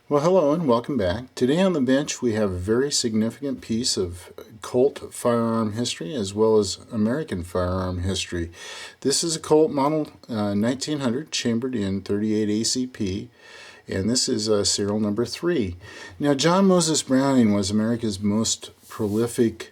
Well, hello and welcome back. Today on the bench we have a very significant piece of Colt firearm history as well as American firearm history. This is a Colt model 1900 chambered in 38 ACP, and this is serial number 3. Now, John Moses Browning was America's most prolific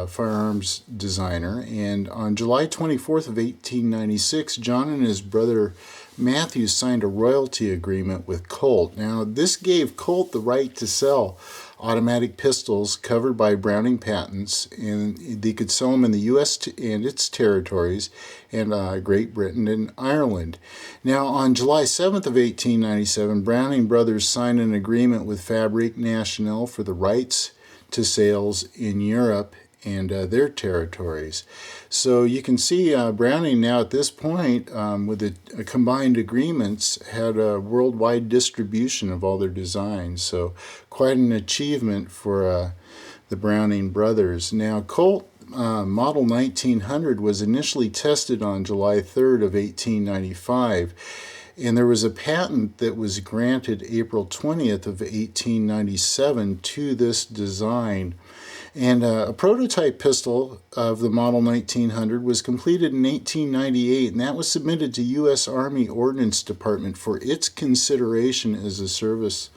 firearms designer, and on July 24th of 1896, John and his brother Matthew signed a royalty agreement with Colt. Now, this gave Colt the right to sell automatic pistols covered by Browning patents, and they could sell them in the U.S. and its territories, and Great Britain and Ireland. Now, on July 7th of 1897, Browning brothers signed an agreement with Fabrique Nationale for the rights to sales in Europe and their territories. So you can see Browning now at this point, with the combined agreements, had a worldwide distribution of all their designs. So quite an achievement for the Browning brothers. Now, Colt Model 1900 was initially tested on July 3rd of 1895. And there was a patent that was granted April 20th of 1897 to this design. And a prototype pistol of the Model 1900 was completed in 1898, and that was submitted to U.S. Army Ordnance Department for its consideration as a service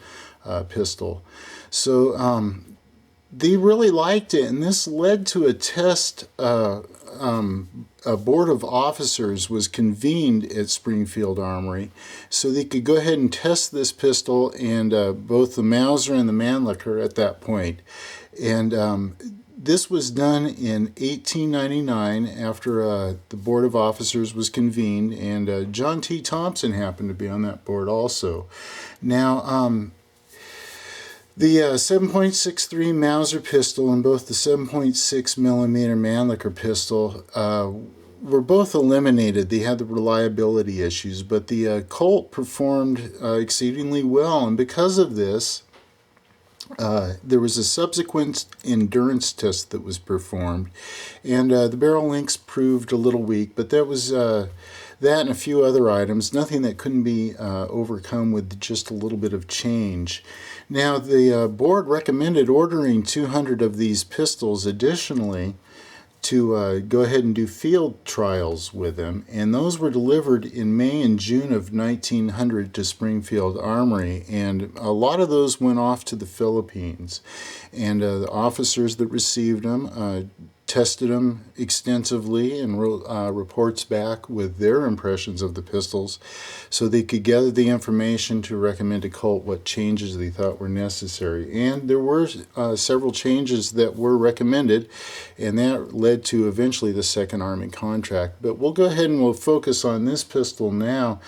pistol. So they really liked it, and this led to a test. A board of officers was convened at Springfield Armory so they could go ahead and test this pistol, and both the Mauser and the Mannlicher at that point. And this was done in 1899 after the Board of Officers was convened, and John T. Thompson happened to be on that board also. Now, the 7.63 Mauser pistol and both the 7.6 millimeter Mannlicher pistol were both eliminated. They had the reliability issues, but the Colt performed exceedingly well, and because of this, there was a subsequent endurance test that was performed, and the barrel links proved a little weak, but that was that and a few other items, nothing that couldn't be overcome with just a little bit of change. Now, the board recommended ordering 200 of these pistols additionally to go ahead and do field trials with them, and those were delivered in May and June of 1900 to Springfield Armory, and a lot of those went off to the Philippines, and the officers that received them tested them extensively and wrote reports back with their impressions of the pistols so they could gather the information to recommend to Colt what changes they thought were necessary. And there were several changes that were recommended, and that led to eventually the second Army contract. But we'll go ahead and we'll focus on this pistol now.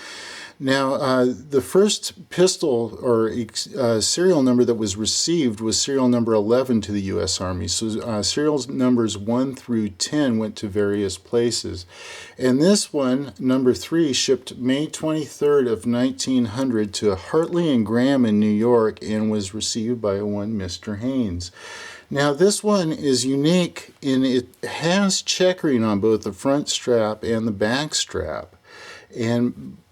Now, the first pistol or serial number that was received was serial number 11 to the U.S. Army. So serial numbers 1 through 10 went to various places. And this one, number 3, shipped May 23rd of 1900 to Hartley and Graham in New York and was received by one Mr. Haynes. Now, this one is unique in it has checkering on both the front strap and the back strap.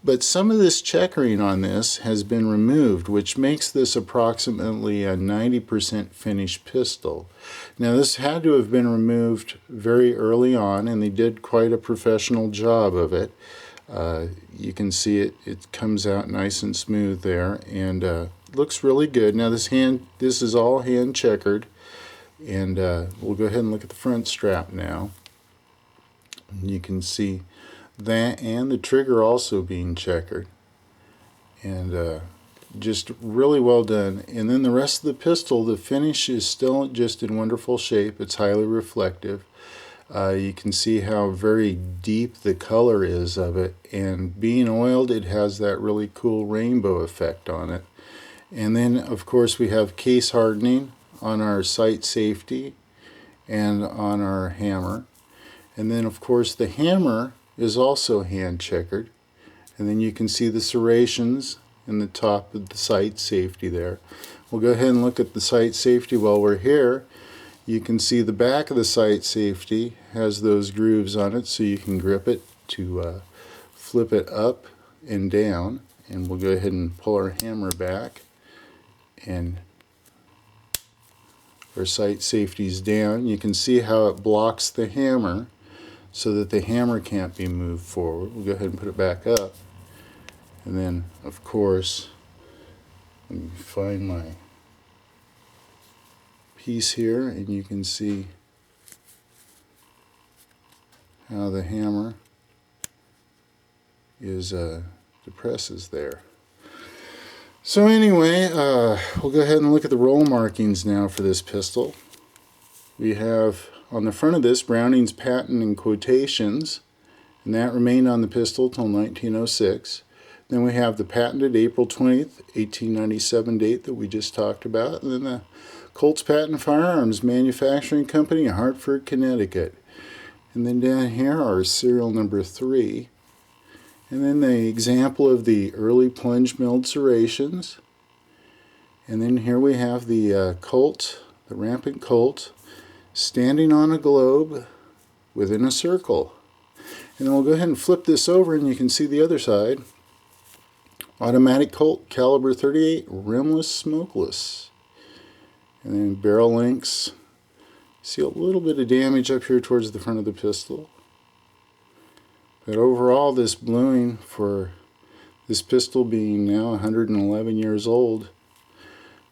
But some of this checkering on this has been removed, which makes this approximately a 90% finished pistol. Now, this had to have been removed very early on, and they did quite a professional job of it. You can see it comes out nice and smooth there, and looks really good. Now, this is all hand checkered, and we'll go ahead and look at the front strap now. You can see that and the trigger also being checkered, and just really well done. And then the rest of the pistol, the finish is still just in wonderful shape. It's highly reflective. You can see how very deep the color is of it, and being oiled, it has that really cool rainbow effect on it. And then of course we have case hardening on our sight safety and on our hammer. And then of course the hammer is also hand checkered, and then you can see the serrations in the top of the sight safety there. We'll go ahead and look at the sight safety while we're here. You can see the back of the sight safety has those grooves on it so you can grip it to flip it up and down. And we'll go ahead and pull our hammer back, and our sight safety is down. You can see how it blocks the hammer so that the hammer can't be moved forward. We'll go ahead and put it back up. And then, of course, let me find my piece here, and you can see how the hammer is depresses there. So anyway, we'll go ahead and look at the roll markings now for this pistol. We have on the front of this Browning's patent in quotations, and that remained on the pistol till 1906. Then we have the patented April 20th, 1897 date that we just talked about, and then the Colt's Patent Firearms Manufacturing Company, Hartford, Connecticut. And then down here are serial number 3. And then the example of the early plunge milled serrations. And then here we have the Colt, the rampant Colt, standing on a globe within a circle. And then we'll go ahead and flip this over and you can see the other side. Automatic Colt, caliber 38, rimless, smokeless. And then barrel links. See a little bit of damage up here towards the front of the pistol. But overall, this bluing for this pistol being now 111 years old,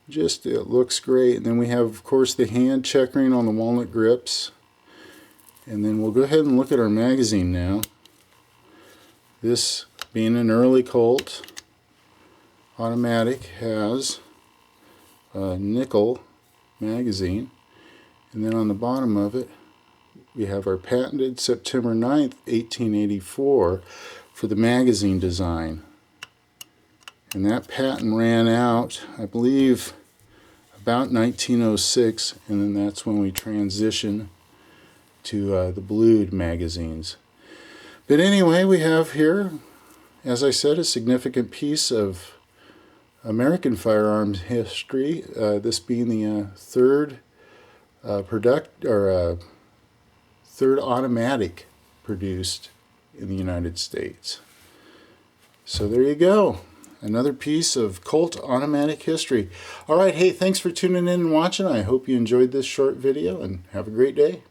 just it looks great. And then we have, of course, the hand checkering on the walnut grips. And then we'll go ahead and look at our magazine now. This being an early Colt, automatic, has a nickel magazine. And then on the bottom of it, we have our patented September 9th, 1884 for the magazine design. And that patent ran out, I believe, about 1906, and then that's when we transitioned to the blued magazines. But anyway, we have here, as I said, a significant piece of American firearms history, this being the third third automatic produced in the United States. So there you go. Another piece of Colt automatic history. Alright, hey, thanks for tuning in and watching. I hope you enjoyed this short video and have a great day.